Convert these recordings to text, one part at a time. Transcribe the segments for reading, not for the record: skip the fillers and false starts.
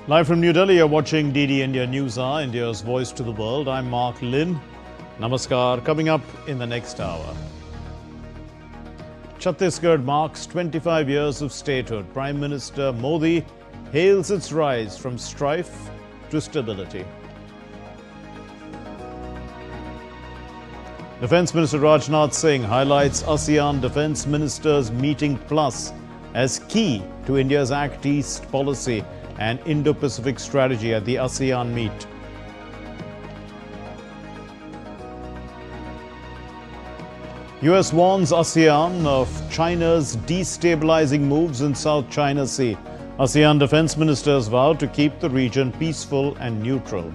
Live from New Delhi, you're watching DD India Newshour, India's voice to the world. I'm Mark Lin. Namaskar. Coming up in the next hour. Chhattisgarh marks 25 years of statehood. Prime Minister Modi hails its rise from strife to stability. Defence Minister Rajnath Singh highlights ASEAN Defence Ministers Meeting Plus as key to India's Act East policy and Indo-Pacific strategy at the ASEAN meet. US warns ASEAN of China's destabilizing moves in South China Sea. ASEAN defence ministers vow to keep the region peaceful and neutral.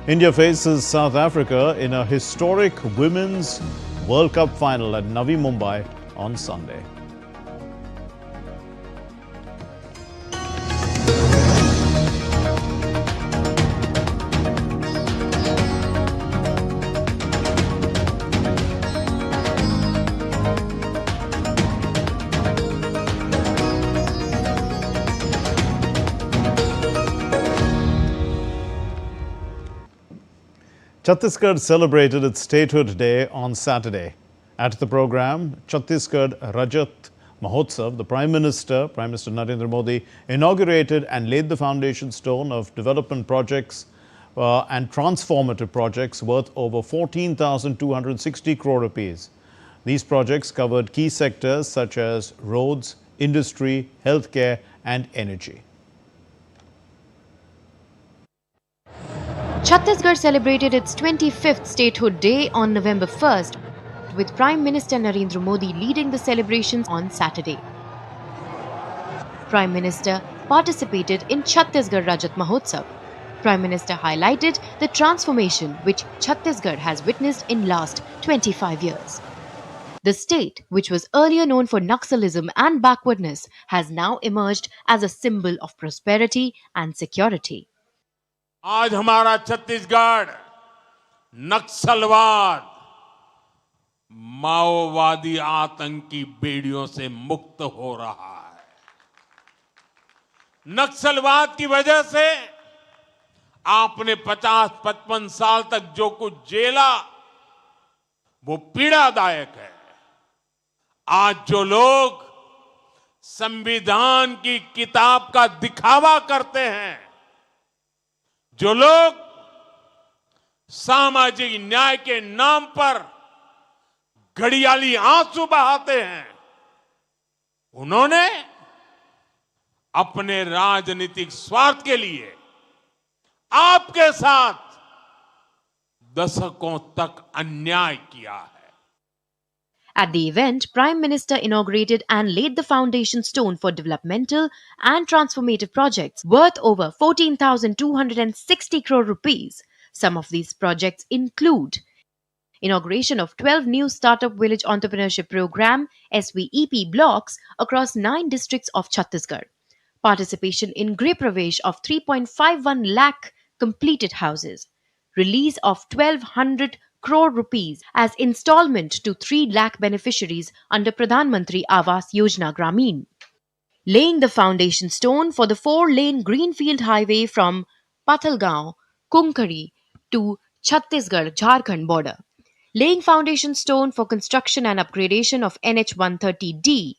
India faces South Africa in a historic Women's World Cup final at Navi Mumbai on Sunday. Chhattisgarh celebrated its statehood day on Saturday. At the program, Chhattisgarh Rajat Mahotsav, the Prime Minister Narendra Modi, inaugurated and laid the foundation stone of development projects and transformative projects worth over 14,260 crore rupees. These projects covered key sectors such as roads, industry, healthcare and energy. Chhattisgarh celebrated its 25th statehood day on November 1st, with Prime Minister Narendra Modi leading the celebrations on Saturday. Prime Minister participated in Chhattisgarh Rajat Mahotsav. Prime Minister highlighted the transformation which Chhattisgarh has witnessed in last 25 years. The state, which was earlier known for Naxalism and backwardness, has now emerged as a symbol of prosperity and security. आज हमारा छत्तीसगढ़ नक्सलवाद, माओवादी आतंकी बेड़ियों से मुक्त हो रहा है। नक्सलवाद की वजह से आपने 50-55 साल तक जो कुछ झेला वो पीड़ादायक है। आज जो लोग संविधान की किताब का दिखावा करते हैं, जो लोग सामाजिक न्याय के नाम पर घड़ियाली आंसू बहाते हैं, उन्होंने अपने राजनीतिक स्वार्थ के लिए आपके साथ दशकों तक अन्याय किया है। At the event, Prime Minister inaugurated and laid the foundation stone for developmental and transformative projects worth over 14,260 crore rupees. Some of these projects include inauguration of 12 new Startup Village Entrepreneurship Program SVEP blocks across 9 districts of Chhattisgarh, participation in Greh Pravesh of 3.51 lakh completed houses, release of 1,200 crore rupees as installment to 3 lakh beneficiaries under Pradhan Mantri Awas Yojana Gramin, laying the foundation stone for the 4-lane greenfield highway from Pathalgaon, Kunkari to Chhattisgarh Jharkhand border, laying foundation stone for construction and upgradation of NH 130D,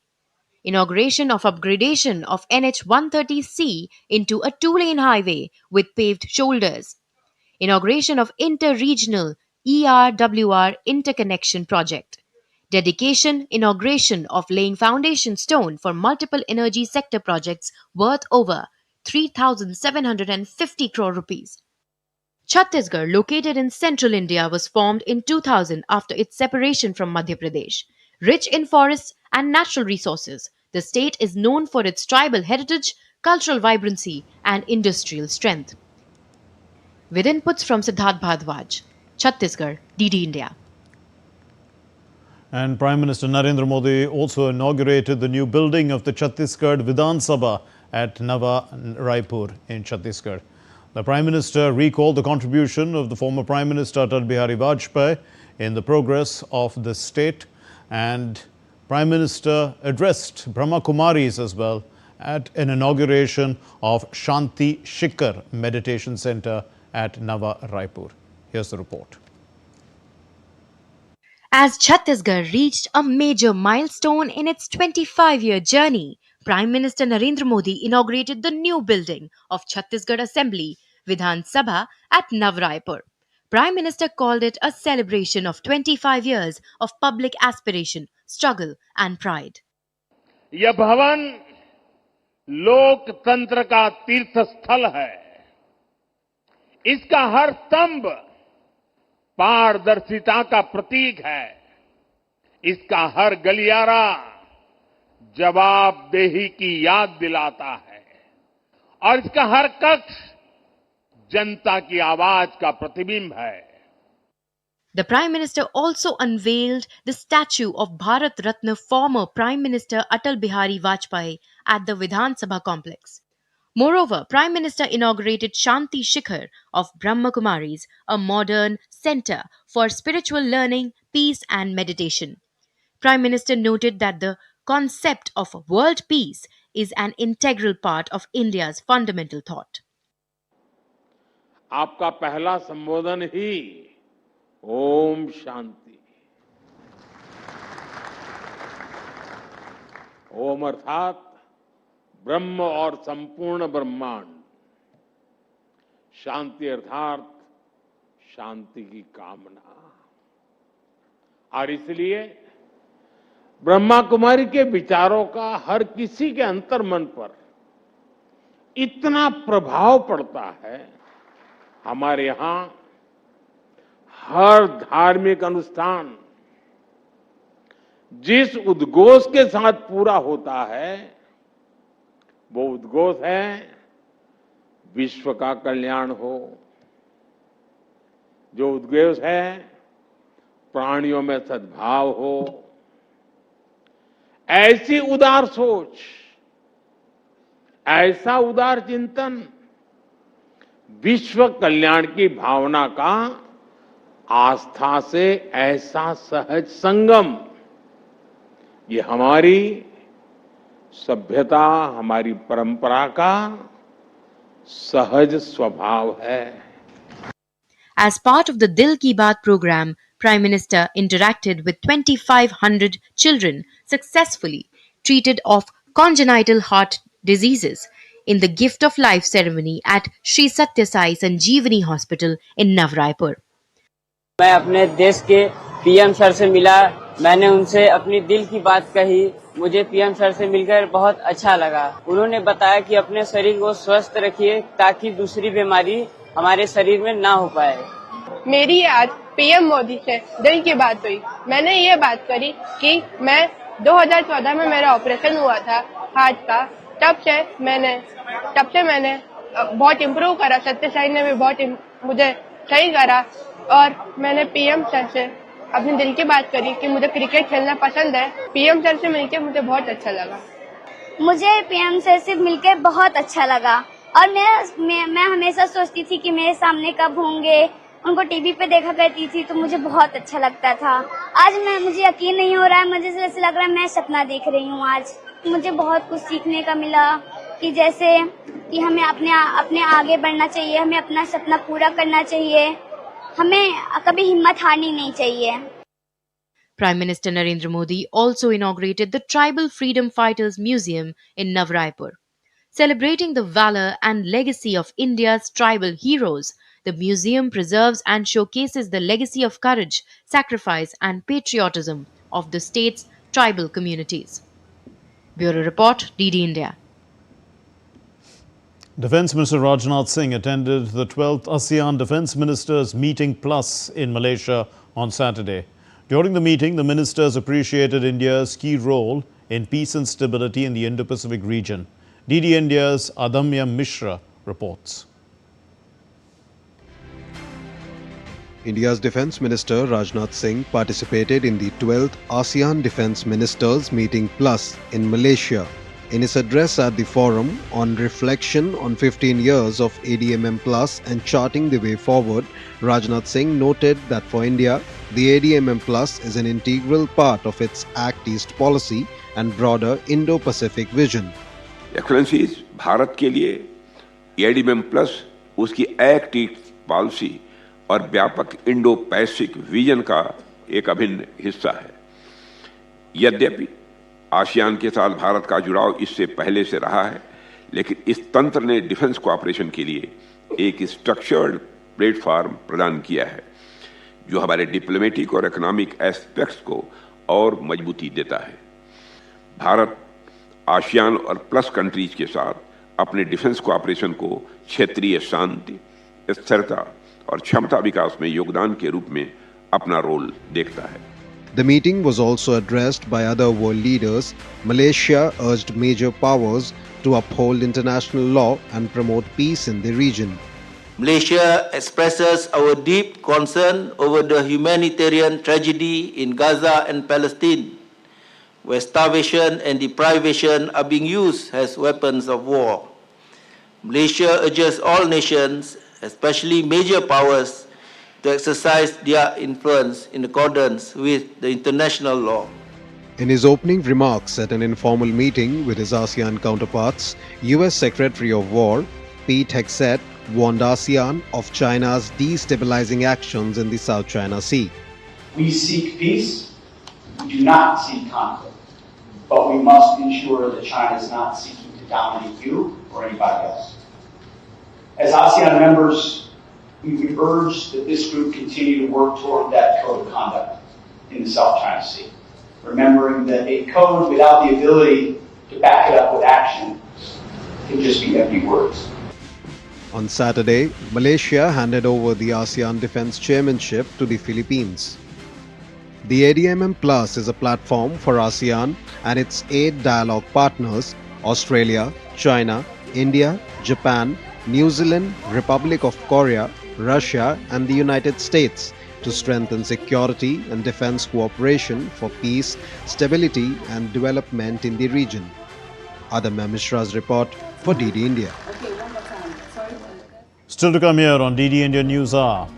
inauguration of upgradation of NH 130C into a 2-lane highway with paved shoulders, inauguration of inter-regional ERWR interconnection project, dedication, inauguration of laying foundation stone for multiple energy sector projects worth over 3,750 crore rupees. Chhattisgarh, located in central India, was formed in 2000 after its separation from Madhya Pradesh. Rich in forests and natural resources, the state is known for its tribal heritage, cultural vibrancy and industrial strength. With inputs from Siddharth Bhardwaj, Chhattisgarh, DD India. And Prime Minister Narendra Modi also inaugurated the new building of the Chhattisgarh Vidhan Sabha at Nava Raipur in Chhattisgarh. The Prime Minister recalled the contribution of the former Prime Minister Atal Bihari Vajpayee in the progress of the state and Prime Minister addressed Brahma Kumaris as well at an inauguration of Shanti Shikhar Meditation Center at Nava Raipur. Here's the report. As Chhattisgarh reached a major milestone in its 25-year journey, Prime Minister Narendra Modi inaugurated the new building of Chhattisgarh Assembly, Vidhan Sabha, at Navraipur. Prime Minister called it a celebration of 25 years of public aspiration, struggle and pride. यह भवन लोकतंत्र का तीर्थ स्थल है। इसका हर स्तंभ पारदर्शिता का प्रतीक है। इसका हर गलियारा जवाबदेही की याद दिलाता है और इसका हर कक्ष जनता की आवाज का प्रतिबिंब है। The Prime Minister also unveiled the statue of Bharat Ratna former Prime Minister Atal Bihari Vajpayee at the Vidhan Sabha complex. Moreover, Prime Minister inaugurated Shanti Shikhar of Brahma Kumaris, a modern center for spiritual learning, peace and meditation. Prime Minister noted that the concept of world peace is an integral part of India's fundamental thought. आपका पहला संबोधन ही ओम शांति। ओम अर्थात ब्रह्म और संपूर्ण ब्रह्मांड, शांति अर्थात शांति की कामना। और इसलिए ब्रह्मा कुमारी के विचारों का हर किसी के अंतर्मन पर इतना प्रभाव पड़ता है। हमारे यहां हर धार्मिक अनुष्ठान जिस उद्घोष के साथ पूरा होता है वो उद्घोष है विश्व का कल्याण हो, जो उद्घोष है प्राणियों में सद्भाव हो। ऐसी उदार सोच, ऐसा उदार चिंतन विश्व कल्याण की भावना का आस्था से ऐसा सहज संगम, ये हमारी सभ्यता, हमारी परंपरा का सहज स्वभाव है। As part of the Dil Ki Baat program, Prime Minister interacted with 2,500 children successfully treated of congenital heart diseases in the Gift of Life ceremony at Sri Satya Sai Sanjeevani Hospital in Navraipur. मैं अपने देश के PM sir से मिला, मैंने उनसे अपनी दिल की बात कही। मुझे पीएम सर से मिलकर बहुत अच्छा लगा। उन्होंने बताया कि अपने शरीर को स्वस्थ रखिए ताकि दूसरी बीमारी हमारे शरीर में ना हो पाए। मेरी आज पीएम मोदी से दिल की बात हुई। मैंने ये बात करी कि मैं 2014 में मेरा ऑपरेशन हुआ था हार्ट का, तब से मैंने बहुत इम्प्रूव करा। सत्य साई ने भी बहुत मुझे सही करा और मैंने पीएम सर से अपनी दिल की बात करी कि मुझे क्रिकेट खेलना पसंद है। पीएम सर से मिलकर मुझे बहुत अच्छा लगा। मुझे पीएम सर से मिलकर बहुत अच्छा लगा और मैं हमेशा सोचती थी कि मेरे सामने कब होंगे। उनको टीवी पे देखा करती थी तो मुझे बहुत अच्छा लगता था। आज मुझे यकीन नहीं हो रहा है, मुझे ऐसा लग रहा है मैं सपना देख रही हूँ। आज मुझे बहुत कुछ सीखने का मिला कि जैसे कि हमें अपने आगे बढ़ना चाहिए, हमें अपना सपना पूरा करना चाहिए, हमें कभी हिम्मत हारनी नहीं चाहिए। Prime Minister Narendra Modi also inaugurated the Tribal Freedom Fighters Museum in Navraipur. Celebrating the valor and legacy of India's tribal heroes, the museum preserves and showcases the legacy of courage, sacrifice and patriotism of the state's tribal communities. Bureau Report, DD India. Defence Minister Rajnath Singh attended the 12th ASEAN Defence Ministers Meeting Plus in Malaysia on Saturday. During the meeting, the ministers appreciated India's key role in peace and stability in the Indo-Pacific region. DD India's ADMM Mishra reports. India's Defence Minister Rajnath Singh participated in the 12th ASEAN Defence Ministers Meeting Plus in Malaysia. In his address at the forum on reflection on 15 years of ADMM Plus and charting the way forward, Rajnath Singh noted that for India, the ADMM Plus is an integral part of its Act East policy and broader Indo-Pacific vision. Excellencies, Bharat के लिए ADMM Plus उसकी Act East policy और व्यापक Indo Pacific vision का एक अभिन्न हिस्सा है। यद्यपि आसियान के साथ भारत का जुड़ाव इससे पहले से रहा है, लेकिन इस तंत्र ने डिफेंस कोऑपरेशन के लिए एक स्ट्रक्चर्ड प्लेटफॉर्म प्रदान किया है, जो हमारे डिप्लोमेटिक और इकोनॉमिक एस्पेक्ट्स को और मजबूती देता है। भारत आसियान और प्लस कंट्रीज के साथ अपने डिफेंस कोऑपरेशन को क्षेत्रीय शांति, स्थिरता और क्षमता विकास में योगदान के रूप में अपना रोल देखता है। The meeting was also addressed by other world leaders. Malaysia urged major powers to uphold international law and promote peace in the region. Malaysia expresses our deep concern over the humanitarian tragedy in Gaza and Palestine, where starvation and deprivation are being used as weapons of war. Malaysia urges all nations, especially major powers, to exercise their influence in accordance with the international law. In his opening remarks at an informal meeting with his ASEAN counterparts, US Secretary of War Pete Hegseth warned ASEAN of China's destabilizing actions in the South China Sea. We seek peace, we do not seek conflict, but we must ensure that China is not seeking to dominate you or anybody else. As ASEAN members, we would urge that this group continue to work toward that code of conduct in the South China Sea, remembering that a code without the ability to back it up with action can just be empty words. On Saturday, Malaysia handed over the ASEAN Defence Chairmanship to the Philippines. The ADMM Plus is a platform for ASEAN and its 8 dialogue partners, Australia, China, India, Japan, New Zealand, Republic of Korea, Russia and the United States to strengthen security and defense cooperation for peace, stability and development in the region. Adamya Mishra's report for DD India. Still to come here on DD India News Hour.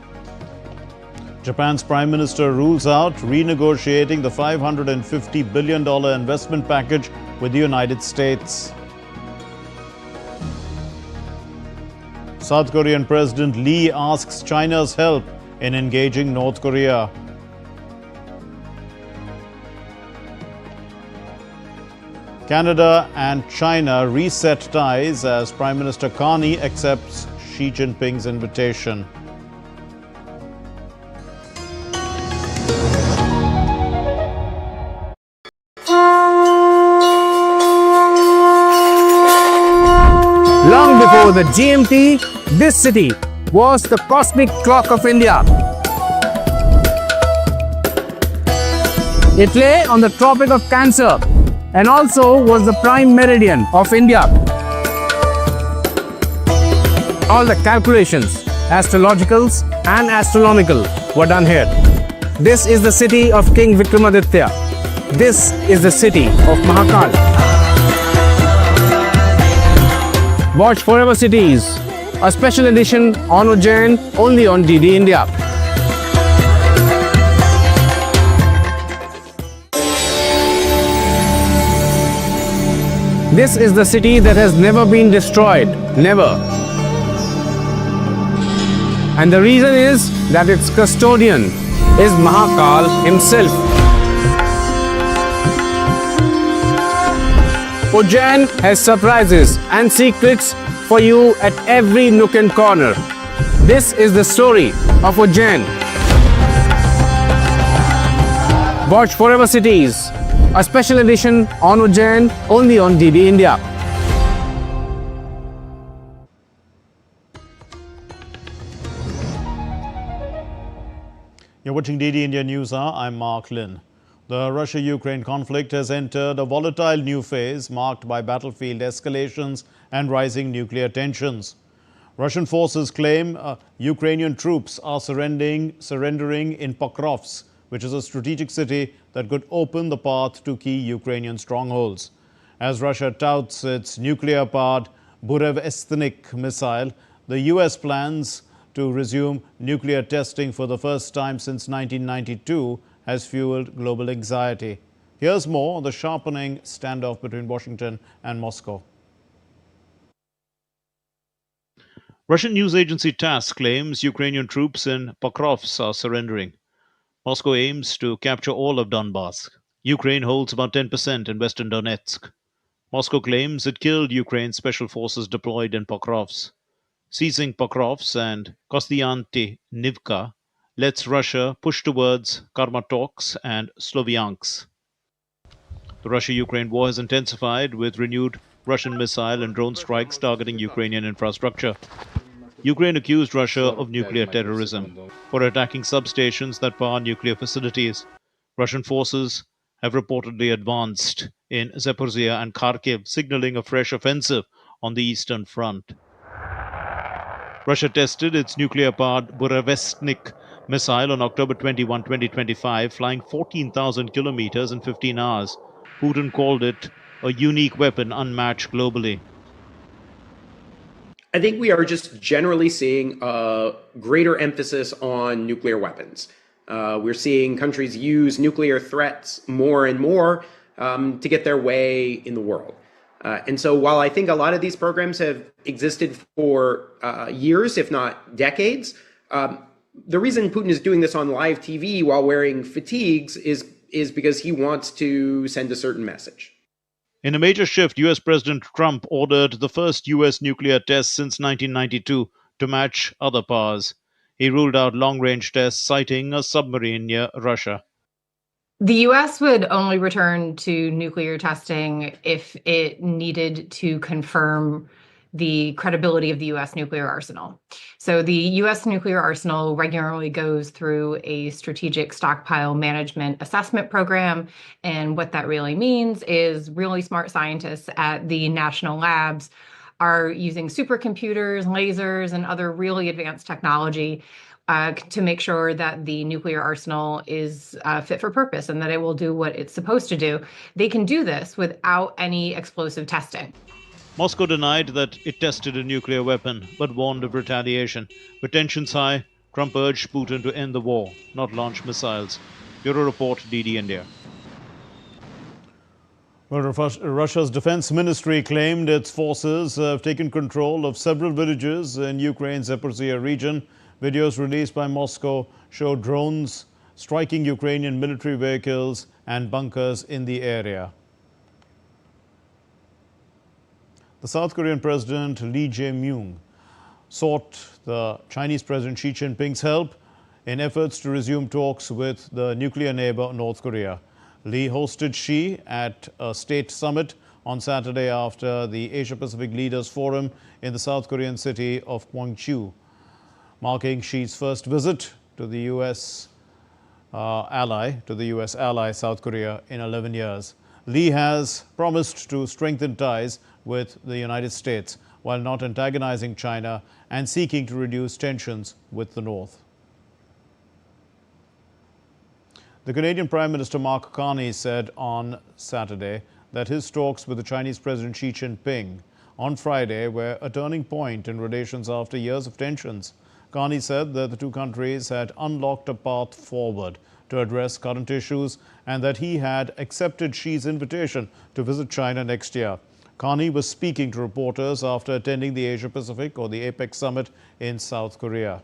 Japan's Prime Minister rules out renegotiating the $550 billion investment package with the United States. South Korean President Lee asks China's help in engaging North Korea. Canada and China reset ties as Prime Minister Carney accepts Xi Jinping's invitation. Long before the GMT, this city was the cosmic clock of India. It lay on the Tropic of Cancer and also was the prime meridian of India. All the calculations, astrologicals and astronomical, were done here. This is the city of King Vikramaditya. This is the city of Mahakal. Watch Forever Cities, a special edition on Ujjain only on DD India. This is the city that has never been destroyed, never. And the reason is that its custodian is Mahakal himself. Ujjain has surprises and secrets for you at every nook and corner. This is the story of Ujjain. Watch Forever Cities, a special edition on Ujjain only on DD India. You're watching DD India News Hour. I'm Mark Lynn. The Russia-Ukraine conflict has entered a volatile new phase marked by battlefield escalations and rising nuclear tensions. Russian forces claim Ukrainian troops are surrendering in Pokrovsk, which is a strategic city that could open the path to key Ukrainian strongholds. As Russia touts its nuclear-powered Burevestnik missile, the US plans to resume nuclear testing for the first time since 1992 has fueled global anxiety. Here's more on the sharpening standoff between Washington and Moscow. Russian news agency TASS claims Ukrainian troops in Pokrovsk are surrendering. Moscow aims to capture all of Donbass. Ukraine holds about 10% in western Donetsk. Moscow claims it killed Ukraine's special forces deployed in Pokrovsk. Seizing Pokrovsk and Kostiantynivka lets Russia push towards Kramatorsk and Sloviansk. The Russia-Ukraine war has intensified with renewed Russian missile and drone strikes targeting Ukrainian infrastructure. Ukraine accused Russia of nuclear terrorism for attacking substations that power nuclear facilities. Russian forces have reportedly advanced in Zaporizhia and Kharkiv, signaling a fresh offensive on the Eastern Front. Russia tested its nuclear-powered Burevestnik missile on October 21, 2025, flying 14,000 kilometers in 15 hours. Putin called it a unique weapon unmatched globally. I think we are just generally seeing a greater emphasis on nuclear weapons. We're seeing countries use nuclear threats more and more to get their way in the world. And so while I think a lot of these programs have existed for years, if not decades, the reason Putin is doing this on live TV while wearing fatigues is because he wants to send a certain message. In a major shift, US President Trump ordered the first US nuclear test since 1992 to match other powers. He ruled out long-range tests, citing a submarine near Russia. The U.S. would only return to nuclear testing if it needed to confirm the credibility of the U.S. nuclear arsenal. So the U.S. nuclear arsenal regularly goes through a strategic stockpile management assessment program. And what that really means is really smart scientists at the national labs are using supercomputers, lasers, and other really advanced technology to make sure that the nuclear arsenal is fit for purpose and that it will do what it's supposed to do. They can do this without any explosive testing. Moscow denied that it tested a nuclear weapon, but warned of retaliation. With tensions high, Trump urged Putin to end the war, not launch missiles. Bureau Report, DD India. Well, Russia's defense ministry claimed its forces have taken control of several villages in Ukraine's Zaporizhia region. Videos released by Moscow show drones striking Ukrainian military vehicles and bunkers in the area. The South Korean President Lee Jae-myung sought the Chinese President Xi Jinping's help in efforts to resume talks with the nuclear neighbor North Korea. Lee hosted Xi at a state summit on Saturday after the Asia-Pacific Leaders Forum in the South Korean city of Gwangju, marking Xi's first visit to the U.S. ally South Korea in 11 years. Lee has promised to strengthen ties with the United States while not antagonizing China and seeking to reduce tensions with the North. The Canadian Prime Minister Mark Carney said on Saturday that his talks with the Chinese President Xi Jinping on Friday were a turning point in relations after years of tensions. Carney said that the two countries had unlocked a path forward to address current issues and that he had accepted Xi's invitation to visit China next year. Carney was speaking to reporters after attending the Asia-Pacific or the APEC summit in South Korea.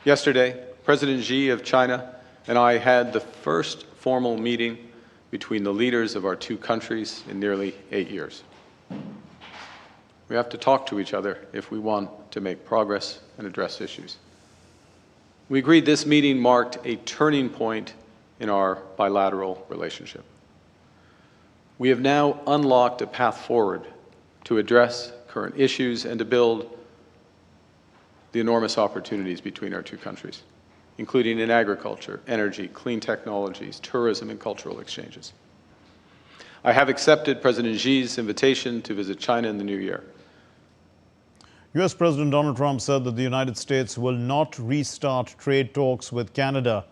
Yesterday, President Xi of China and I had the first formal meeting between the leaders of our two countries in nearly 8 years. We have to talk to each other if we want to make progress and address issues. We agreed this meeting marked a turning point in our bilateral relationship. We have now unlocked a path forward to address current issues and to build the enormous opportunities between our two countries, including in agriculture, energy, clean technologies, tourism, and cultural exchanges. I have accepted President Xi's invitation to visit China in the new year. U.S. President Donald Trump said that the United States will not restart trade talks with Canada.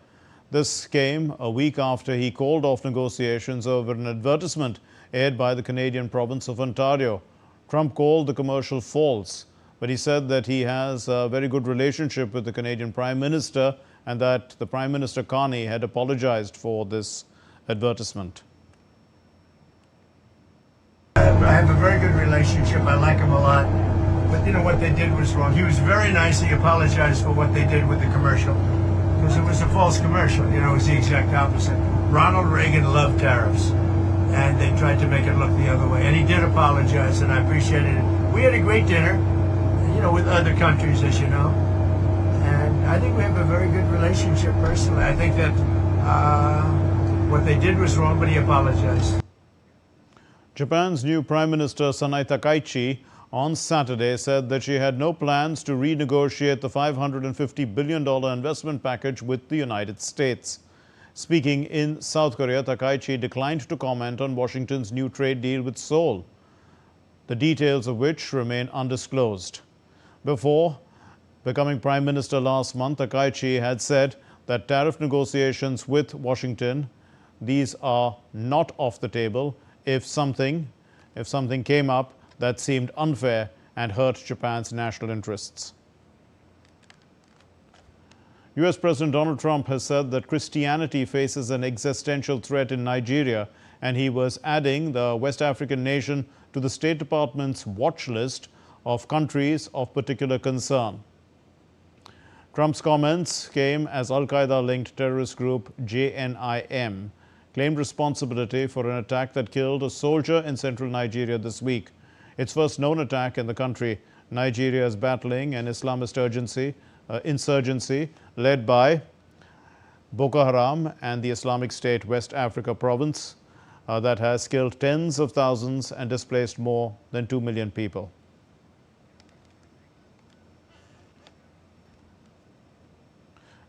This came a week after he called off negotiations over an advertisement aired by the Canadian province of Ontario. Trump called the commercial false. but he said that he has a very good relationship with the Canadian Prime Minister and that the Prime Minister Carney had apologized for this advertisement. I have a very good relationship. I like him a lot. But you know what they did was wrong. He was very nice. He apologized for what they did with the commercial. Because it was a false commercial. You know, it was the exact opposite. Ronald Reagan loved tariffs. And they tried to make it look the other way. And he did apologize, and I appreciated it. We had a great dinner, you know, with other countries, as you know. And I think we have a very good relationship personally. I think that what they did was wrong, but he apologized. Japan's new Prime Minister Sanae Takaichi on Saturday said that she had no plans to renegotiate the $550 billion investment package with the United States. Speaking in South Korea, Takaichi declined to comment on Washington's new trade deal with Seoul, the details of which remain undisclosed. Before becoming Prime Minister last month, Takaichi had said that tariff negotiations with Washington, these are not off the table if something came up that seemed unfair and hurt Japan's national interests. U.S. President Donald Trump has said that Christianity faces an existential threat in Nigeria, and he was adding the West African nation to the State Department's watch list of countries of particular concern. Trump's comments came as Al-Qaeda-linked terrorist group JNIM claimed responsibility for an attack that killed a soldier in central Nigeria this week. Its first known attack in the country. Nigeria is battling an Islamist insurgency led by Boko Haram and the Islamic State West Africa province that has killed tens of thousands and displaced more than 2 million people.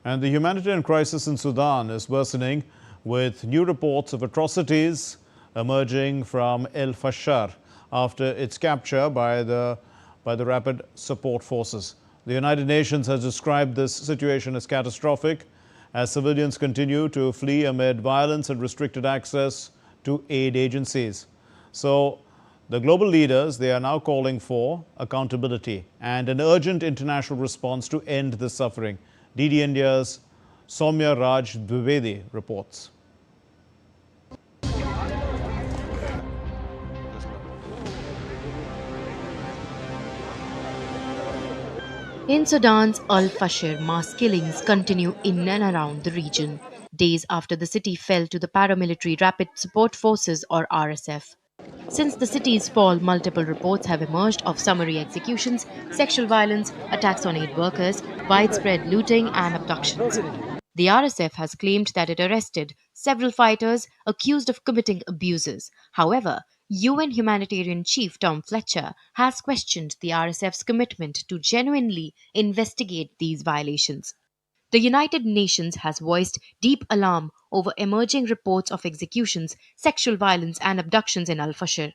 And the humanitarian crisis in Sudan is worsening, with new reports of atrocities emerging from El Fasher after its capture by the Rapid Support Forces. The United Nations has described this situation as catastrophic as civilians continue to flee amid violence and restricted access to aid agencies. So the global leaders, they are now calling for accountability and an urgent international response to end this suffering. DD India's Soumya Raj Dwivedi reports. In Sudan's Al-Fasher, mass killings continue in and around the region, days after the city fell to the paramilitary Rapid Support Forces or RSF. Since the city's fall, multiple reports have emerged of summary executions, sexual violence, attacks on aid workers, widespread looting and abductions. The RSF has claimed that it arrested several fighters accused of committing abuses. However, UN humanitarian chief Tom Fletcher has questioned the RSF's commitment to genuinely investigate these violations. The United Nations has voiced deep alarm over emerging reports of executions, sexual violence and abductions in Al-Fasher.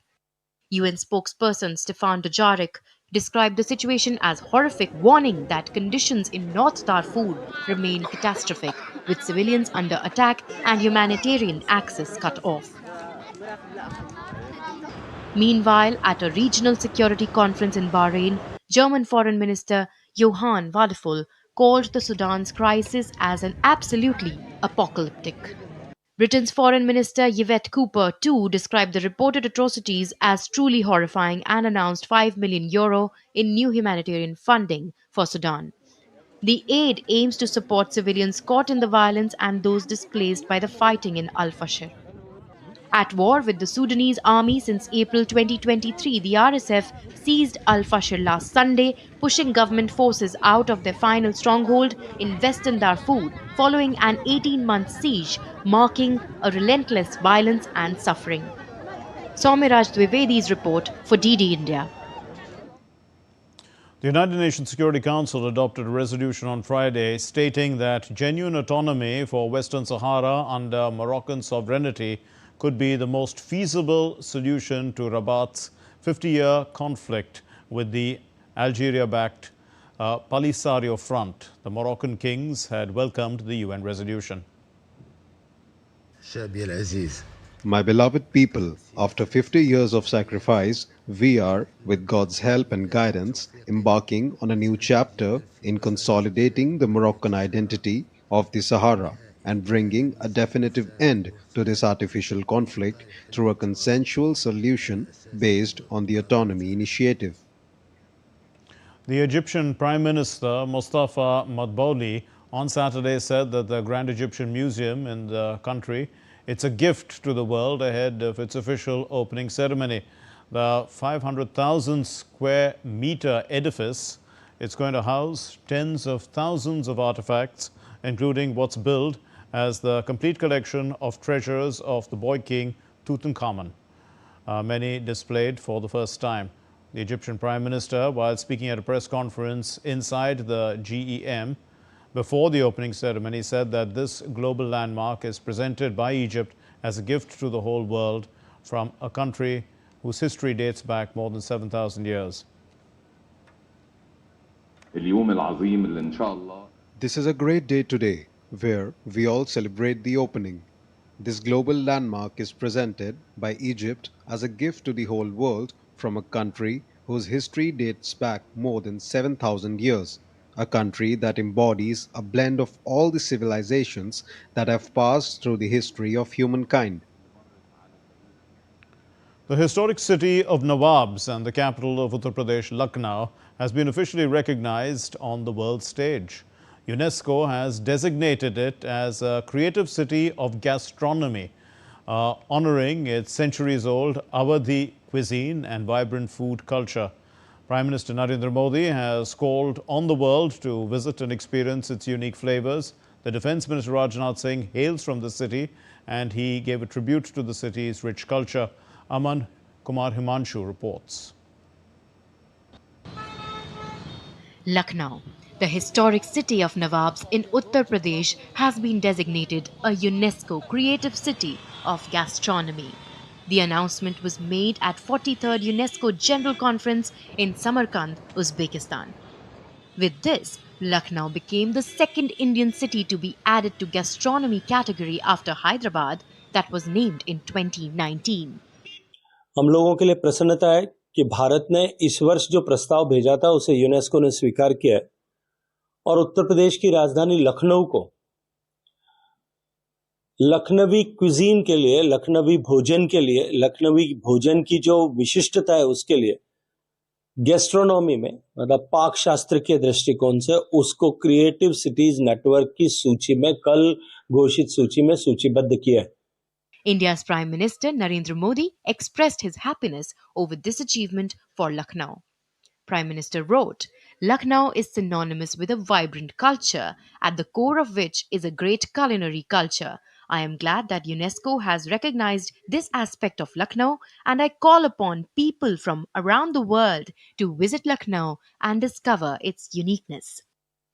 UN spokesperson Stefan Dujarric described the situation as horrific, warning that conditions in North Darfur remain catastrophic, with civilians under attack and humanitarian access cut off. Meanwhile, at a regional security conference in Bahrain, German Foreign Minister Johann Wadephul called the Sudan's crisis as an absolutely apocalyptic. Britain's Foreign Minister Yvette Cooper too described the reported atrocities as truly horrifying and announced €5 million in new humanitarian funding for Sudan. The aid aims to support civilians caught in the violence and those displaced by the fighting in Al-Fasher. At war with the Sudanese army since April 2023, the RSF seized Al-Fasher last Sunday, pushing government forces out of their final stronghold in western Darfur following an 18-month siege, marking a relentless violence and suffering. Soumya Raj Dwivedi's report for DD India. The United Nations Security Council adopted a resolution on Friday stating that genuine autonomy for Western Sahara under Moroccan sovereignty could be the most feasible solution to Rabat's 50-year conflict with the Algeria-backed Polisario Front. The Moroccan kings had welcomed the UN resolution. My beloved people, after 50 years of sacrifice, we are, with God's help and guidance, embarking on a new chapter in consolidating the Moroccan identity of the Sahara and bringing a definitive end to this artificial conflict through a consensual solution based on the autonomy initiative. The Egyptian Prime Minister Mustafa Madbouli on Saturday said that the Grand Egyptian Museum in the country, it's a gift to the world ahead of its official opening ceremony. The 500,000 square meter edifice, it's going to house tens of thousands of artifacts, including what's billed as the complete collection of treasures of the boy king Tutankhamun, many displayed for the first time. The Egyptian Prime Minister, while speaking at a press conference inside the GEM before the opening ceremony, said that this global landmark is presented by Egypt as a gift to the whole world from a country whose history dates back more than 7,000 years. This is a great day today, where we all celebrate the opening. This global landmark is presented by Egypt as a gift to the whole world from a country whose history dates back more than 7,000 years, a country that embodies a blend of all the civilizations that have passed through the history of humankind. The historic city of Nawabs and the capital of Uttar Pradesh, Lucknow, has been officially recognized on the world stage. UNESCO has designated it as a creative city of gastronomy, honoring its centuries-old Awadhi cuisine and vibrant food culture. Prime Minister Narendra Modi has called on the world to visit and experience its unique flavors. The Defence Minister Rajnath Singh hails from the city and he gave a tribute to the city's rich culture. Aman Kumar Himanshu reports. Lucknow, the historic city of Nawabs in Uttar Pradesh, has been designated a UNESCO Creative City of Gastronomy. The announcement was made at 43rd UNESCO General Conference in Samarkand, Uzbekistan. With this, Lucknow became the second Indian city to be added to gastronomy category after Hyderabad, that was named in 2019. हम लोगों के लिए प्रसन्नता है कि भारत ने इस वर्ष जो प्रस्ताव भेजा था उसे यूनेस्को ने स्वीकार किया है और उत्तर प्रदेश की राजधानी लखनऊ को लखनवी क्विजीन के लिए, लखनवी भोजन के लिए, लखनवी भोजन की जो विशिष्टता है उसके लिए गैस्ट्रोनॉमी में, मतलब पाक शास्त्र के दृष्टिकोण से उसको क्रिएटिव सिटीज नेटवर्क की सूची में, कल घोषित सूची में सूचीबद्ध किया है. India's Prime Minister Narendra Modi expressed his happiness over this achievement for Lucknow. Prime Minister wrote, "Lucknow is synonymous with a vibrant culture, at the core of which is a great culinary culture. I am glad that UNESCO has recognized this aspect of Lucknow, and I call upon people from around the world to visit Lucknow and discover its uniqueness."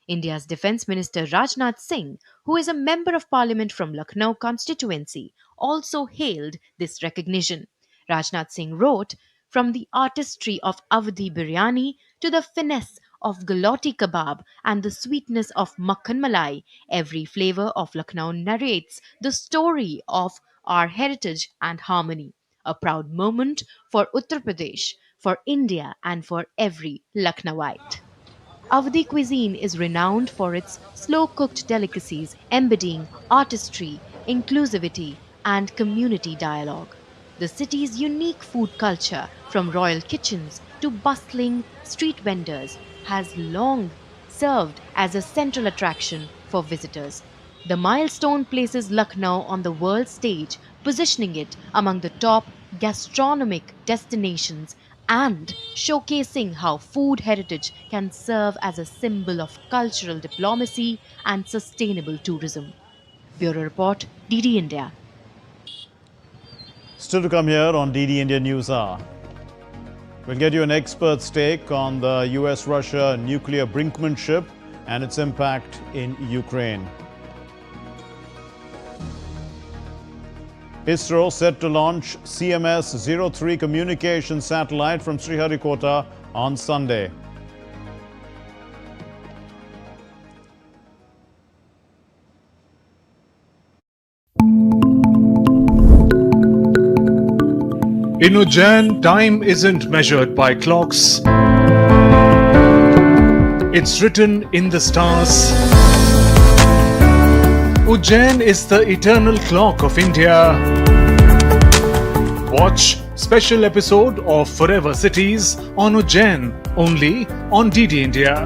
India's Defence Minister Rajnath Singh, who is a Member of Parliament from Lucknow constituency, also hailed this recognition. Rajnath Singh wrote, "From the artistry of Awadhi biryani to the finesse of galoti kebab and the sweetness of makhan malai, every flavor of Lucknow narrates the story of our heritage and harmony. A proud moment for Uttar Pradesh, for India and for every Lucknowite." Awadhi cuisine is renowned for its slow-cooked delicacies embodying artistry, inclusivity, and community dialogue. The city's unique food culture, from royal kitchens to bustling street vendors, has long served as a central attraction for visitors. The milestone places Lucknow on the world stage, positioning it among the top gastronomic destinations and showcasing how food heritage can serve as a symbol of cultural diplomacy and sustainable tourism. Bureau Report, DD India. Still to come here on DD India News Hour. We'll get you an expert's take on the US-Russia nuclear brinkmanship and its impact in Ukraine. ISRO set to launch CMS-03 communication satellite from Sriharikota on Sunday. In Ujjain, time isn't measured by clocks. It's written in the stars. Ujjain is the eternal clock of India. Watch special episode of Forever Cities on Ujjain, only on DD India.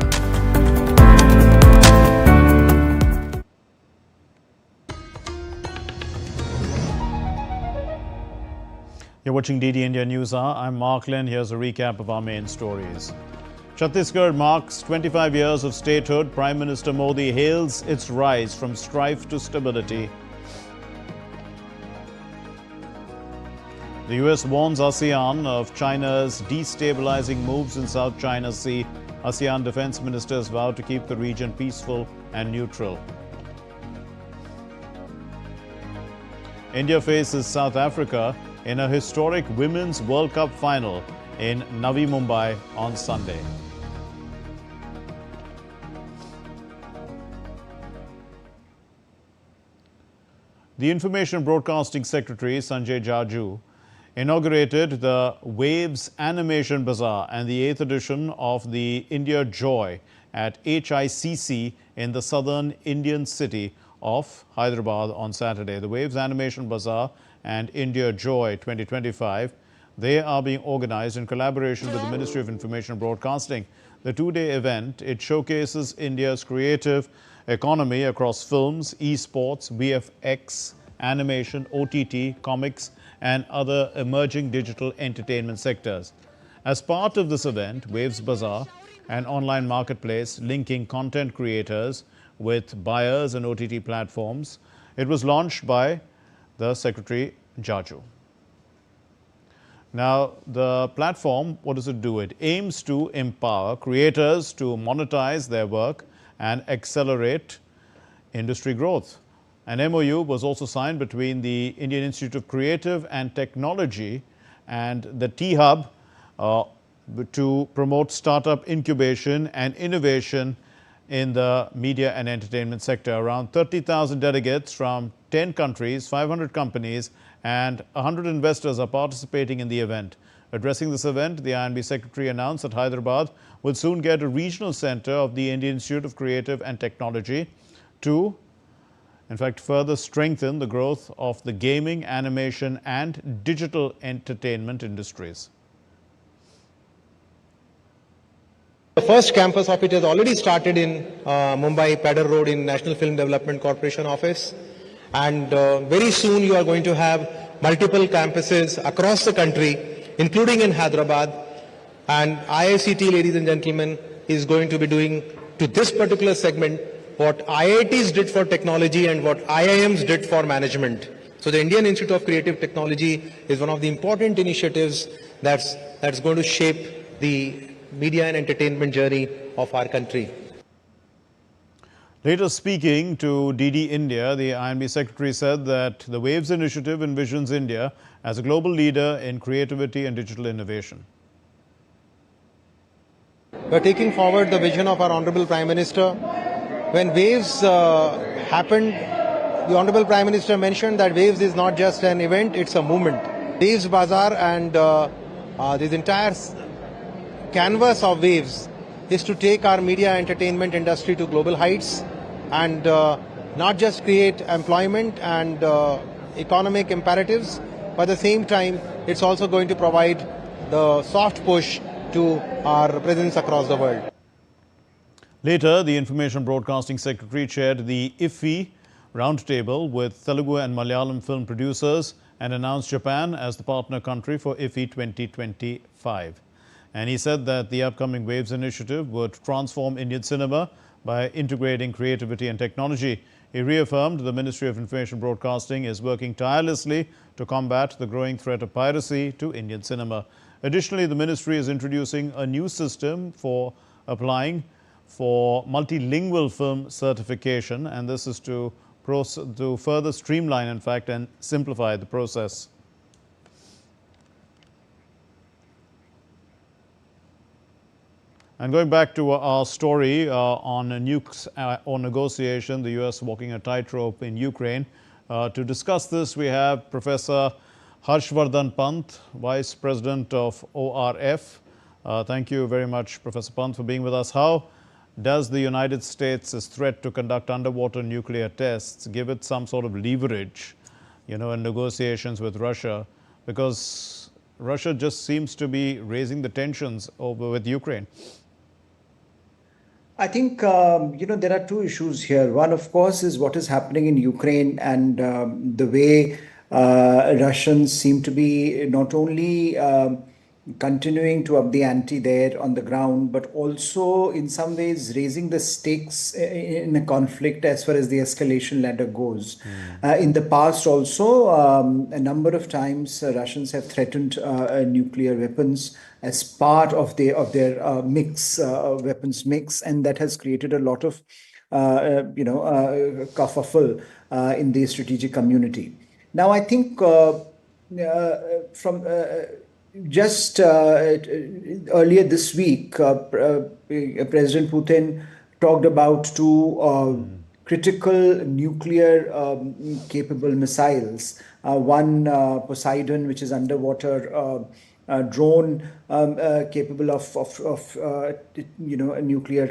You're watching DD India News Hour. I'm Mark Lynn. Here's a recap of our main stories. Chhattisgarh marks 25 years of statehood. Prime Minister Modi hails its rise from strife to stability. The US warns ASEAN of China's destabilizing moves in South China Sea. ASEAN defense ministers vow to keep the region peaceful and neutral. India faces South Africa in a historic Women's World Cup final in Navi Mumbai on Sunday. The Information Broadcasting Secretary Sanjay Jaju inaugurated the Waves Animation Bazaar and the 8th edition of the India Joy at HICC in the southern Indian city of Hyderabad on Saturday. The Waves Animation Bazaar and India Joy 2025, they are being organized in collaboration with the Ministry of Information and Broadcasting. The two-day event, it showcases India's creative economy across films, esports, VFX, animation, OTT, comics, and other emerging digital entertainment sectors. As part of this event, Waves Bazaar, an online marketplace linking content creators with buyers and OTT platforms, it was launched by the Secretary Jaju. Now, the platform, what does it do? It aims to empower creators to monetize their work and accelerate industry growth. An MOU was also signed between the Indian Institute of Creative and Technology and the T-Hub to promote startup incubation and innovation in the media and entertainment sector. Around 30,000 delegates from 10 countries, 500 companies and 100 investors are participating in the event. Addressing this event, the INB Secretary announced that Hyderabad will soon get a regional center of the Indian Institute of Creative and Technology to, in fact, further strengthen the growth of the gaming, animation and digital entertainment industries. The first campus of it has already started in Mumbai, Padar Road in National Film Development Corporation office. And very soon you are going to have multiple campuses across the country, including in Hyderabad. And IICT, ladies and gentlemen, is going to be doing to this particular segment what IITs did for technology and what IIMs did for management. So the Indian Institute of Creative Technology is one of the important initiatives that's going to shape the media and entertainment journey of our country. Later speaking to DD India, the INB Secretary said that the Waves initiative envisions India as a global leader in creativity and digital innovation. We are taking forward the vision of our Honorable Prime Minister. When Waves happened, the Honorable Prime Minister mentioned that Waves is not just an event, it's a movement. Waves Bazaar and this entire canvas of Waves is to take our media entertainment industry to global heights and not just create employment and economic imperatives, but at the same time it's also going to provide the soft push to our presence across the world. Later, the Information Broadcasting Secretary chaired the IFFI roundtable with Telugu and Malayalam film producers and announced Japan as the partner country for IFFI 2025. And he said that the upcoming Waves initiative would transform Indian cinema by integrating creativity and technology. He reaffirmed the Ministry of Information Broadcasting is working tirelessly to combat the growing threat of piracy to Indian cinema. Additionally, the ministry is introducing a new system for applying for multilingual film certification, and this is to further streamline, in fact, and simplify the process. And going back to our story on nukes or negotiation, the U.S. walking a tightrope in Ukraine. To discuss this, we have Professor Harshvardhan Pant, Vice President of ORF. Thank you very much, Professor Pant, for being with us. How does the United States' threat to conduct underwater nuclear tests give it some sort of leverage, in negotiations with Russia? Because Russia just seems to be raising the tensions over with Ukraine. I think, there are two issues here. One, of course, is what is happening in Ukraine and the way Russians seem to be not only continuing to up the ante there on the ground, but also in some ways raising the stakes in a conflict as far as the escalation ladder goes. In the past also, a number of times Russians have threatened nuclear weapons as part of their weapons mix, and that has created a lot of kerfuffle in the strategic community. Now, I think from just earlier this week, President Putin talked about two critical nuclear capable missiles. One, Poseidon, which is underwater drone capable of a nuclear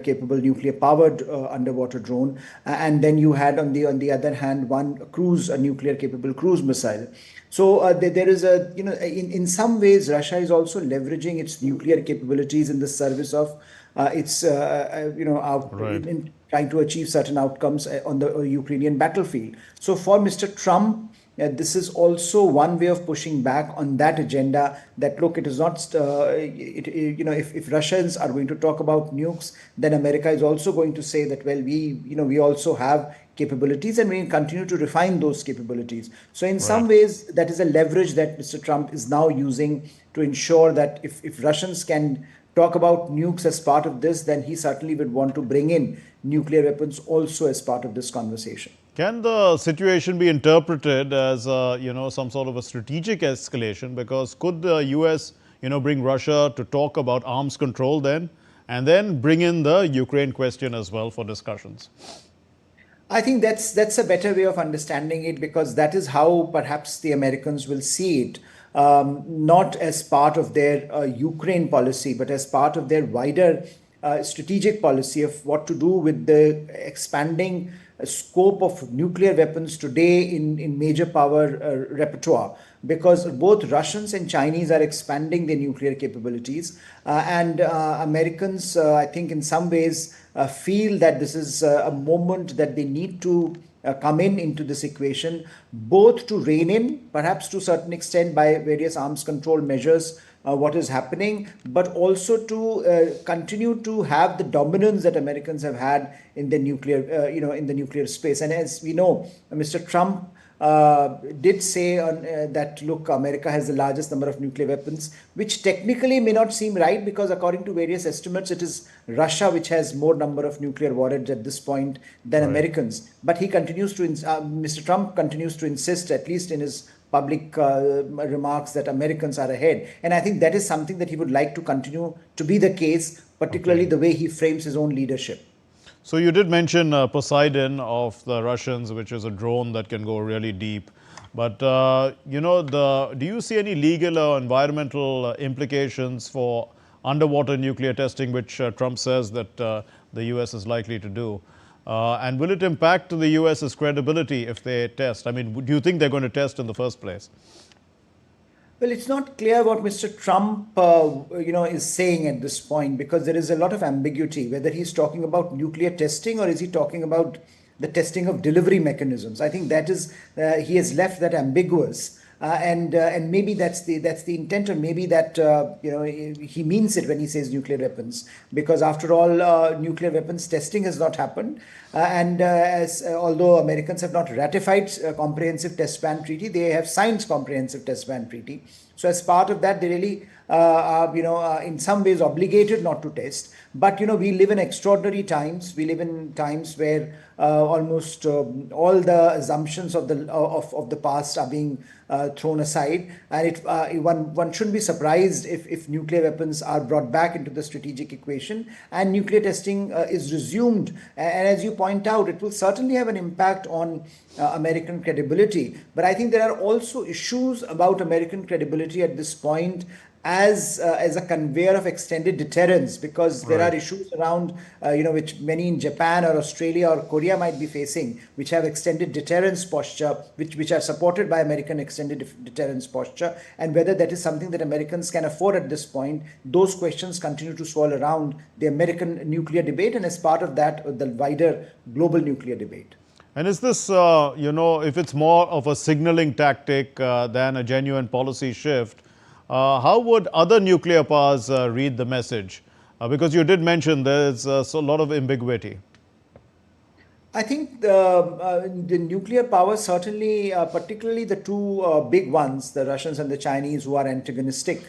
powered underwater drone, and then you had on the other hand a nuclear capable cruise missile. So there is in some ways Russia is also leveraging its nuclear capabilities in the service of its in trying to achieve certain outcomes on the Ukrainian battlefield. So for Mr. Trump, this is also one way of pushing back on that agenda, that look, it is not, if Russians are going to talk about nukes, then America is also going to say that, well, we also have capabilities and we continue to refine those capabilities. So in some ways, that is a leverage that Mr. Trump is now using to ensure that if Russians can talk about nukes as part of this, then he certainly would want to bring in nuclear weapons also as part of this conversation. Can the situation be interpreted as, some sort of a strategic escalation? Because could the U.S., bring Russia to talk about arms control then, and then bring in the Ukraine question as well for discussions? I think that's a better way of understanding it, because that is how perhaps the Americans will see it, not as part of their Ukraine policy, but as part of their wider strategic policy of what to do with the expanding scope of nuclear weapons today in major power repertoire, because both Russians and Chinese are expanding their nuclear capabilities, and Americans, I think in some ways feel that this is a moment that they need to come into this equation, both to rein in, perhaps to a certain extent by various arms control measures, what is happening, but also to continue to have the dominance that Americans have had in the nuclear, in the nuclear space. And as we know, Mr. Trump did say that, look, America has the largest number of nuclear weapons, which technically may not seem right, because according to various estimates, it is Russia which has more number of nuclear warheads at this point than Americans. But he continues to, Mr. Trump continues to insist, at least in his public remarks, that Americans are ahead. And I think that is something that he would like to continue to be the case, particularly the way he frames his own leadership. So you did mention Poseidon of the Russians, which is a drone that can go really deep. But, do you see any legal or environmental implications for underwater nuclear testing, which Trump says that the U.S. is likely to do? And will it impact the U.S.'s credibility if they test? I mean, do you think they're going to test in the first place? Well, it's not clear what Mr. Trump, is saying at this point, because there is a lot of ambiguity whether he's talking about nuclear testing or is he talking about the testing of delivery mechanisms. I think that is he has left that ambiguous, and maybe that's the intent, or maybe that he means it when he says nuclear weapons, because after all, nuclear weapons testing has not happened, and although Americans have not ratified Comprehensive Test Ban Treaty, they have signed Comprehensive Test Ban Treaty. So as part of that, they really in some ways obligated not to test. But we live in extraordinary times. We live in times where almost all the assumptions of the past are being thrown aside, and one shouldn't be surprised if nuclear weapons are brought back into the strategic equation and nuclear testing is resumed. And as you point out, it will certainly have an impact on American credibility. But I think there are also issues about American credibility at this point as a conveyor of extended deterrence, because there are issues around which many in Japan or Australia or Korea might be facing, which have extended deterrence posture, which are supported by American extended deterrence posture, and whether that is something that Americans can afford at this point. Those questions continue to swirl around the American nuclear debate, and as part of that, the wider global nuclear debate. And is this, if it's more of a signaling tactic than a genuine policy shift, how would other nuclear powers read the message? Because you did mention there's a lot of ambiguity. I think the nuclear powers certainly, particularly the two big ones, the Russians and the Chinese, who are antagonistic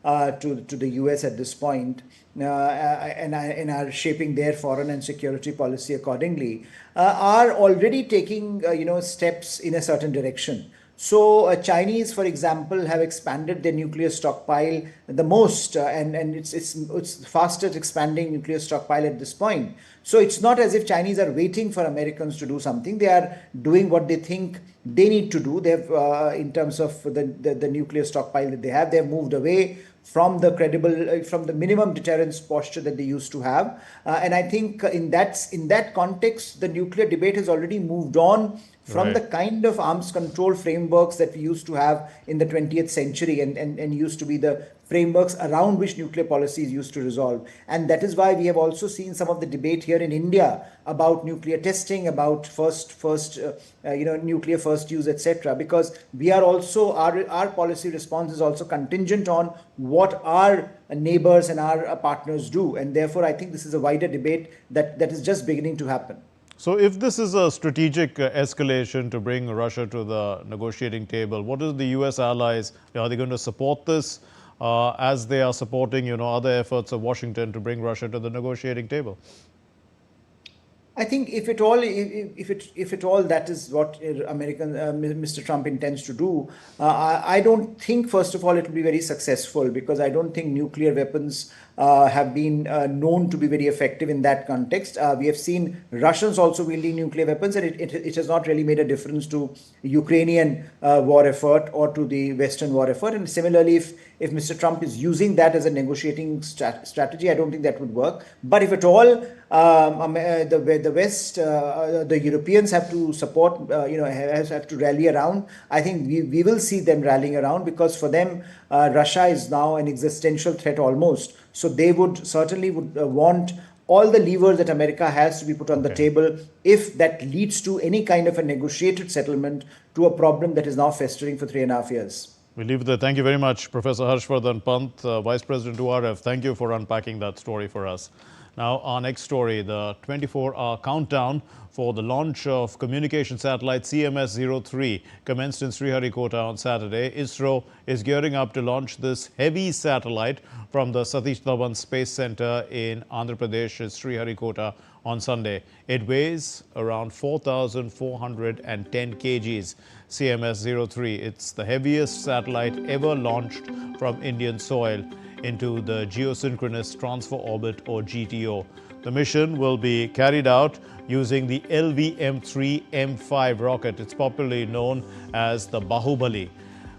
to the US at this point, and are shaping their foreign and security policy accordingly, are already taking steps in a certain direction. So Chinese, for example, have expanded their nuclear stockpile the most, and it's the fastest expanding nuclear stockpile at this point. So it's not as if Chinese are waiting for Americans to do something. They are doing what they think they need to do. They've, in terms of the nuclear stockpile that they have moved away from the minimum deterrence posture that they used to have. And I think in that context, the nuclear debate has already moved on from the kind of arms control frameworks that we used to have in the 20th century and used to be the frameworks around which nuclear policies used to resolve. And that is why we have also seen some of the debate here in India about nuclear testing, about nuclear first use, etc. Because we are also, our policy response is also contingent on what our neighbors and our partners do. And therefore, I think this is a wider debate that is just beginning to happen. So if this is a strategic escalation to bring Russia to the negotiating table, what is the US allies, are they going to support this as they are supporting other efforts of Washington to bring Russia to the negotiating table? I think if at all that is what Mr. Trump intends to do, I don't think, first of all, it will be very successful, because I don't think nuclear weapons have been known to be very effective in that context. We have seen Russians also wielding nuclear weapons, and it has not really made a difference to Ukrainian war effort or to the Western war effort. And similarly, if Mr. Trump is using that as a negotiating strategy, I don't think that would work. But if at all, the West, the Europeans have to support, have to rally around. I think we will see them rallying around, because for them, Russia is now an existential threat almost. So they would certainly want all the levers that America has to be put on the table if that leads to any kind of a negotiated settlement to a problem that is now festering for 3.5 years. We'll leave it there. Thank you very much, Professor Harshvardhan Pant, Vice President ORF. Thank you for unpacking that story for us. Now, our next story, the 24-hour countdown for the launch of communication satellite CMS-03 commenced in Sriharikota on Saturday. ISRO is gearing up to launch this heavy satellite from the Satish Dhawan Space Center in Andhra Pradesh's Sriharikota on Sunday. It weighs around 4,410 kgs. CMS-03, it's the heaviest satellite ever launched from Indian soil into the Geosynchronous Transfer Orbit, or GTO. The mission will be carried out using the LVM-3M5 rocket. It's popularly known as the Bahubali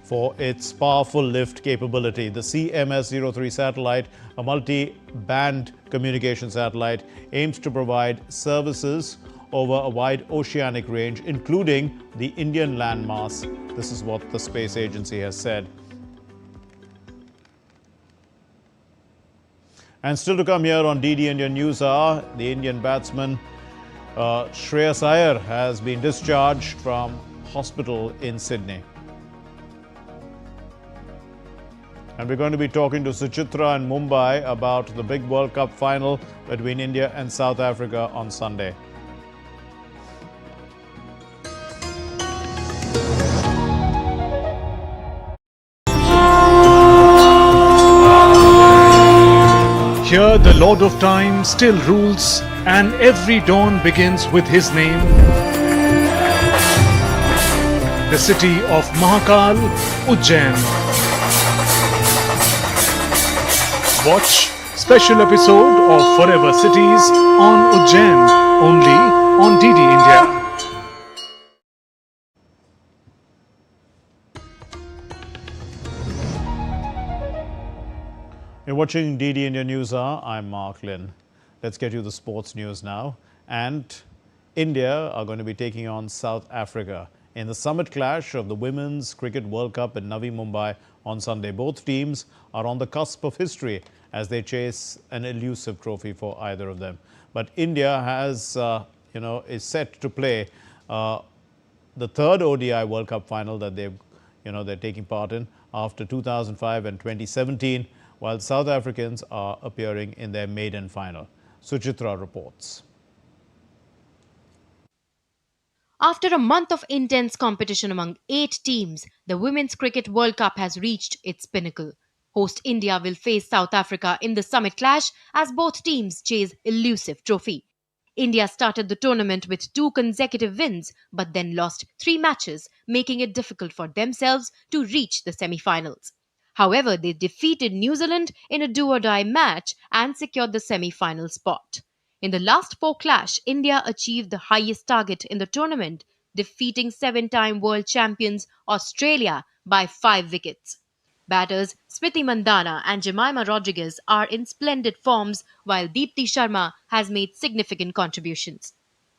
for its powerful lift capability. The CMS-03 satellite, a multi-band communication satellite, aims to provide services over a wide oceanic range, including the Indian landmass. This is what the space agency has said. And still to come here on DD India Newshour, the Indian batsman Shreyas Iyer has been discharged from hospital in Sydney. And we're going to be talking to Suchitra in Mumbai about the big World Cup final between India and South Africa on Sunday. Here the Lord of Time still rules and every dawn begins with his name. The city of Mahakal, Ujjain. Watch special episode of Forever Cities on Ujjain, only on DD India. You're watching DD India Newshour. I'm Mark Lynn. Let's get you the sports news now. And India are going to be taking on South Africa in the summit clash of the Women's Cricket World Cup in Navi Mumbai on Sunday. Both teams are on the cusp of history as they chase an elusive trophy for either of them. But India has, is set to play the third ODI World Cup final that they're taking part in after 2005 and 2017. While South Africans are appearing in their maiden final. Suchitra reports. After a month of intense competition among 8 teams, the Women's Cricket World Cup has reached its pinnacle. Host India will face South Africa in the summit clash as both teams chase elusive trophy. India started the tournament with 2 consecutive wins but then lost 3 matches, making it difficult for themselves to reach the semi-finals. However, they defeated New Zealand in a do-or-die match and secured the semi-final spot. In the last 4 clash, India achieved the highest target in the tournament, defeating 7-time world champions Australia by 5 wickets. Batters Smriti Mandhana and Jemima Rodriguez are in splendid forms, while Deepti Sharma has made significant contributions.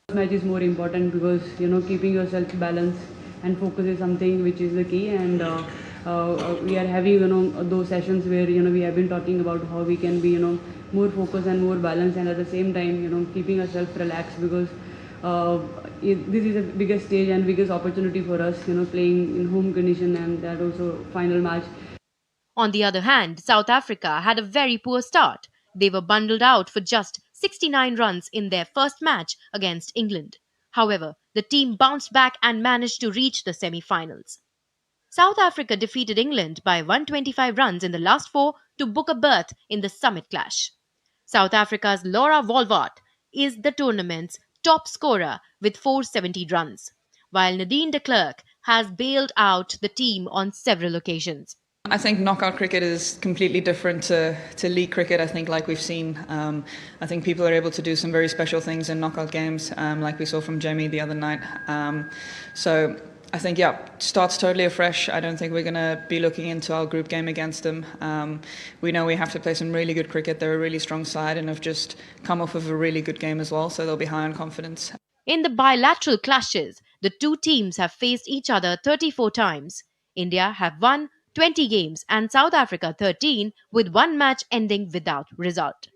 This match is more important because keeping yourself balanced and focus is something which is the key, and we are having those sessions where we have been talking about how we can be more focused and more balanced, and at the same time keeping ourselves relaxed because this is the biggest stage and biggest opportunity for us playing in home condition, and that also final match. On the other hand, South Africa had a very poor start. They were bundled out for just 69 runs in their first match against England. However, the team bounced back and managed to reach the semi-finals. South Africa defeated England by 125 runs in the last 4 to book a berth in the summit clash. South Africa's Laura Wolvaardt is the tournament's top scorer with 470 runs, while Nadine de Klerk has bailed out the team on several occasions. I think knockout cricket is completely different to league cricket. I think like we've seen, I think people are able to do some very special things in knockout games, like we saw from Jamie the other night. So I think, starts totally afresh. I don't think we're going to be looking into our group game against them. We know we have to play some really good cricket. They're a really strong side and have just come off of a really good game as well, so they'll be high on confidence. In the bilateral clashes, the 2 teams have faced each other 34 times. India have won 20 games and South Africa 13, with 1 match ending without result.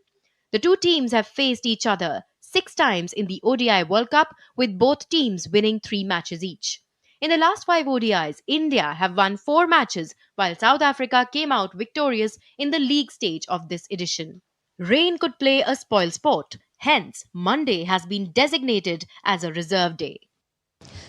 The 2 teams have faced each other 6 times in the ODI World Cup, with both teams winning 3 matches each. In the last 5 ODIs, India have won 4 matches, while South Africa came out victorious in the league stage of this edition. Rain could play a spoil sport, hence Monday has been designated as a reserve day.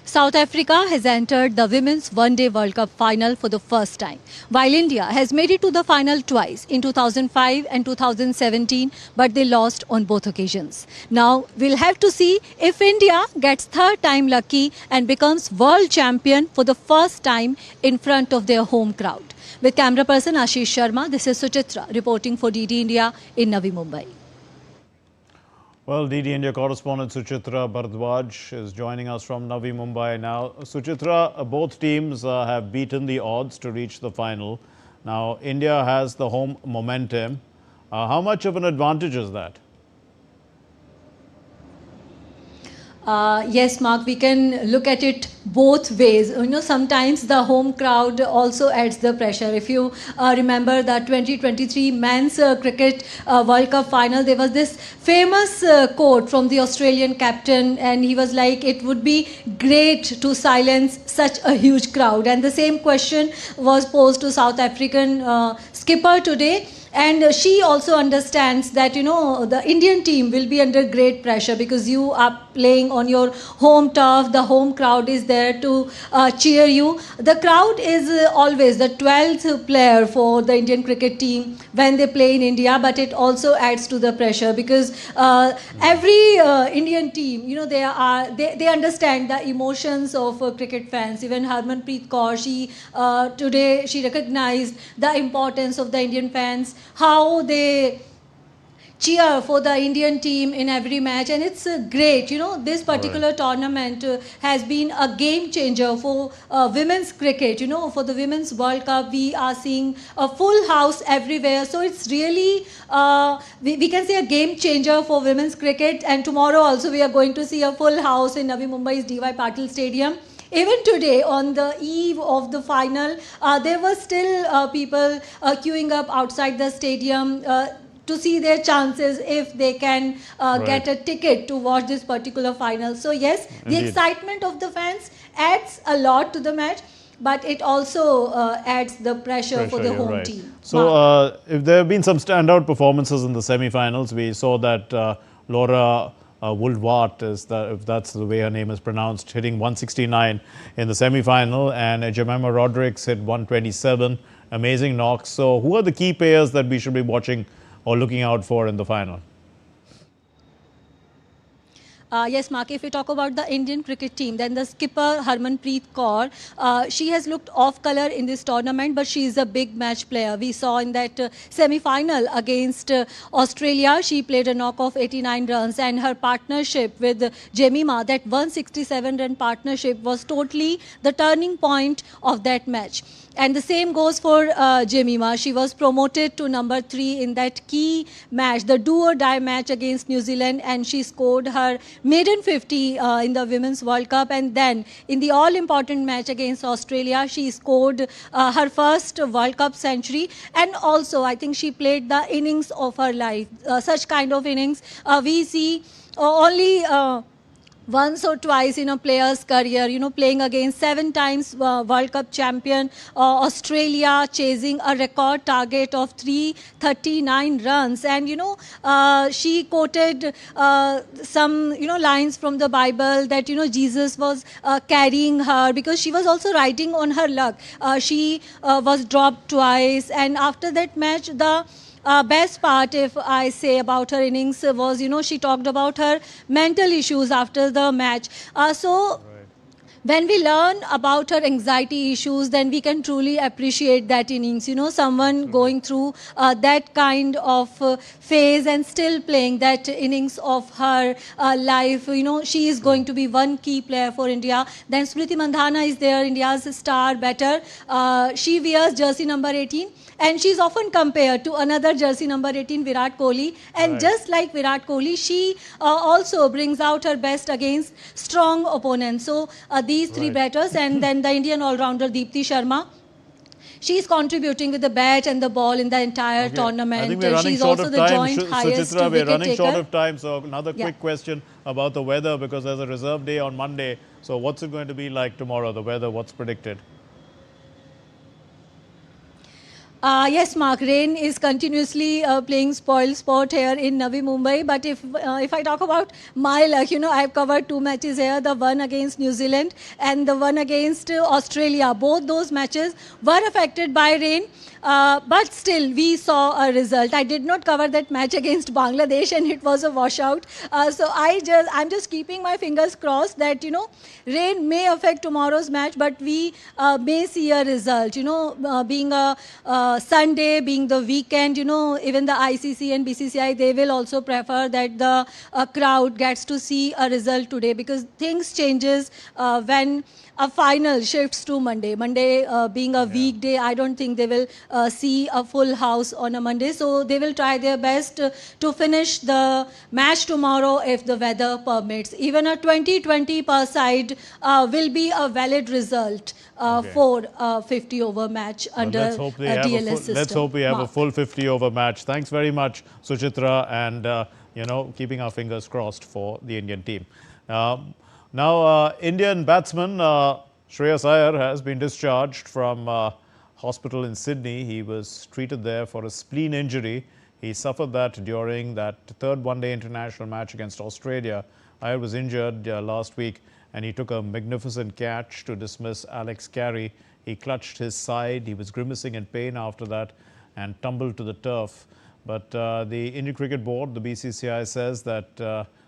South Africa has entered the Women's One-Day World Cup final for the first time, while India has made it to the final twice in 2005 and 2017, but they lost on both occasions. Now, we'll have to see if India gets third time lucky and becomes world champion for the first time in front of their home crowd. With camera person Ashish Sharma, this is Suchitra reporting for DD India in Navi Mumbai. Well, DD India correspondent Suchitra Bharadwaj is joining us from Navi Mumbai now. Suchitra, both teams have beaten the odds to reach the final. Now, India has the home momentum. How much of an advantage is that? Yes, Mark, we can look at it both ways. Sometimes the home crowd also adds the pressure. If you remember the 2023 men's cricket World Cup final, there was this famous quote from the Australian captain, and he was like, it would be great to silence such a huge crowd. And the same question was posed to South African skipper today. And she also understands that, the Indian team will be under great pressure because you are playing on your home turf. The home crowd is there to cheer you. The crowd is always the 12th player for the Indian cricket team when they play in India, but it also adds to the pressure because every Indian team, you know, they understand the emotions of cricket fans. Even Harmanpreet Kaur, today she recognized the importance of the Indian fans, how they cheer for the Indian team in every match, and it's great. You know, this particular tournament has been a game changer for women's cricket. You know, for the Women's World Cup, we are seeing a full house everywhere. So it's really, we can say, a game changer for women's cricket. And tomorrow also we are going to see a full house in Navi Mumbai's D.Y. Patil Stadium. Even today, on the eve of the final, there were still people queuing up outside the stadium to see their chances if they can get a ticket to watch this particular final. So yes, the excitement of the fans adds a lot to the match, but it also adds the pressure for the home team. So if there have been some standout performances in the semi-finals, we saw that Laura Woolwart, if that's the way her name is pronounced, hitting 169 in the semi-final, and Jemima Rodrigues hit 127. Amazing knocks. So who are the key players that we should be watching or looking out for in the final? Yes, Mark, if we talk about the Indian cricket team, then the skipper Harmanpreet Kaur, she has looked off color in this tournament, but she is a big match player. We saw in that semi-final against Australia, she played a knock of 89 runs, and her partnership with Jemima, that 167-run partnership, was totally the turning point of that match. And the same goes for Jemima. She was promoted to number 3 in that key match, the do-or-die match against New Zealand, and she scored her maiden 50 in the Women's World Cup. And then in the all-important match against Australia, she scored her first World Cup century. And also, I think she played the innings of her life. Such kind of innings we see only once or twice in a player's career, you know, playing against 7 times World Cup champion Australia, chasing a record target of 339 runs. And, you know, she quoted some, you know, lines from the Bible that, you know, Jesus was carrying her because she was also riding on her luck. She was dropped twice, and after that match, the best part, if I say, about her innings was, you know, she talked about her mental issues after the match. When we learn about her anxiety issues, then we can truly appreciate that innings. You know, someone going through that kind of phase and still playing that innings of her life. You know, she is going to be one key player for India. Then Smriti Mandhana is there, India's star batter. She wears jersey number 18. And she's often compared to another jersey number 18, Virat Kohli. And just like Virat Kohli, she also brings out her best against strong opponents. So these 3 batters, and then the Indian all-rounder Deepti Sharma. She's contributing with the bat and the ball in the entire tournament. I think we're running She's short also of the time. joint highest Suchitra, we're running wicket short taker. of time. So another quick question about the weather, because there's a reserve day on Monday. So what's it going to be like tomorrow, the weather? What's predicted? Yes, Mark, rain is continuously playing spoil sport here in Navi Mumbai. But if I talk about my luck, you know, I've covered 2 matches here, the one against New Zealand and the one against Australia. Both those matches were affected by rain. But still, we saw a result. I did not cover that match against Bangladesh, and it was a washout. So I'm just keeping my fingers crossed that, you know, rain may affect tomorrow's match, but we may see a result. You know, being a Sunday, being the weekend, you know, even the ICC and BCCI, they will also prefer that the crowd gets to see a result today, because things changes when a final shifts to Monday. Monday being a weekday, I don't think they will see a full house on a Monday. So they will try their best to finish the match tomorrow if the weather permits. Even a 20-20 per side will be a valid result for a 50-over match under DLS system. Let's hope we have a full 50-over match. Thanks very much, Suchitra, and you know, keeping our fingers crossed for the Indian team. Now, Indian batsman Shreyas Iyer has been discharged from hospital in Sydney. He was treated there for a spleen injury. He suffered that during that 3rd one-day international match against Australia, Iyer was injured last week and he took a magnificent catch to dismiss Alex Carey. He clutched his side. He was grimacing in pain after that and tumbled to the turf. But the Indian Cricket Board, the BCCI, says that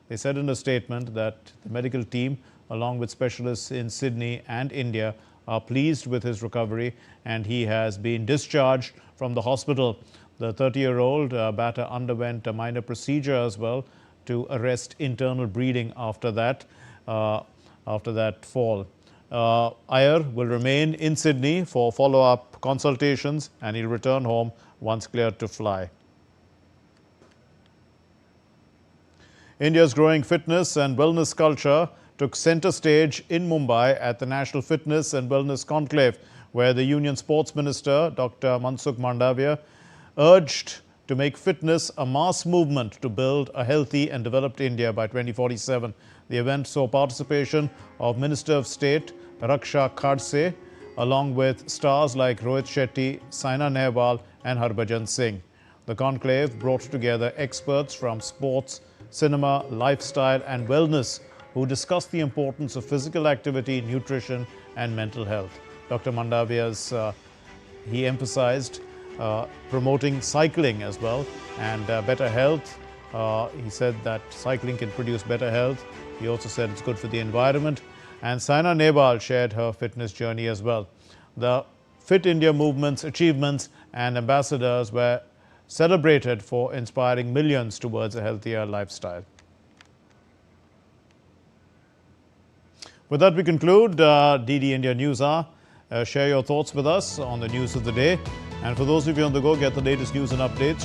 they said in a statement that the medical team, along with specialists in Sydney and India, are pleased with his recovery and he has been discharged from the hospital. The 30-year-old batter underwent a minor procedure as well to arrest internal bleeding after that fall. Iyer will remain in Sydney for follow-up consultations and he'll return home once cleared to fly. India's growing fitness and wellness culture took centre stage in Mumbai at the National Fitness and Wellness Conclave, where the Union Sports Minister, Dr. Mansukh Mandavia, urged to make fitness a mass movement to build a healthy and developed India by 2047. The event saw participation of Minister of State Raksha Khadse, along with stars like Rohit Shetty, Saina Nehwal and Harbhajan Singh. The conclave brought together experts from sports, cinema, lifestyle and wellness who discussed the importance of physical activity, nutrition and mental health. Dr. Mandavia's, he emphasized promoting cycling as well and better health. He said that cycling can produce better health. He also said it's good for the environment. And Saina Nehwal shared her fitness journey as well. The Fit India movement's achievements and ambassadors were celebrated for inspiring millions towards a healthier lifestyle. With that, we conclude DD India News Hour. Share your thoughts with us on the news of the day. And for those of you on the go, get the latest news and updates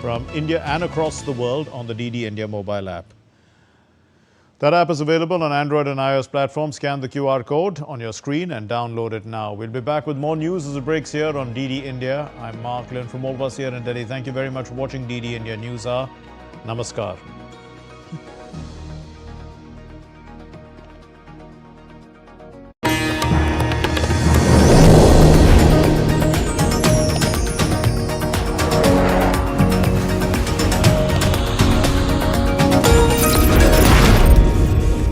from India and across the world on the DD India mobile app. That app is available on Android and iOS platforms. Scan the QR code on your screen and download it now. We'll be back with more news as it breaks here on DD India. I'm Mark Lynn from all of us here in Delhi. Thank you very much for watching DD India News Hour. Namaskar.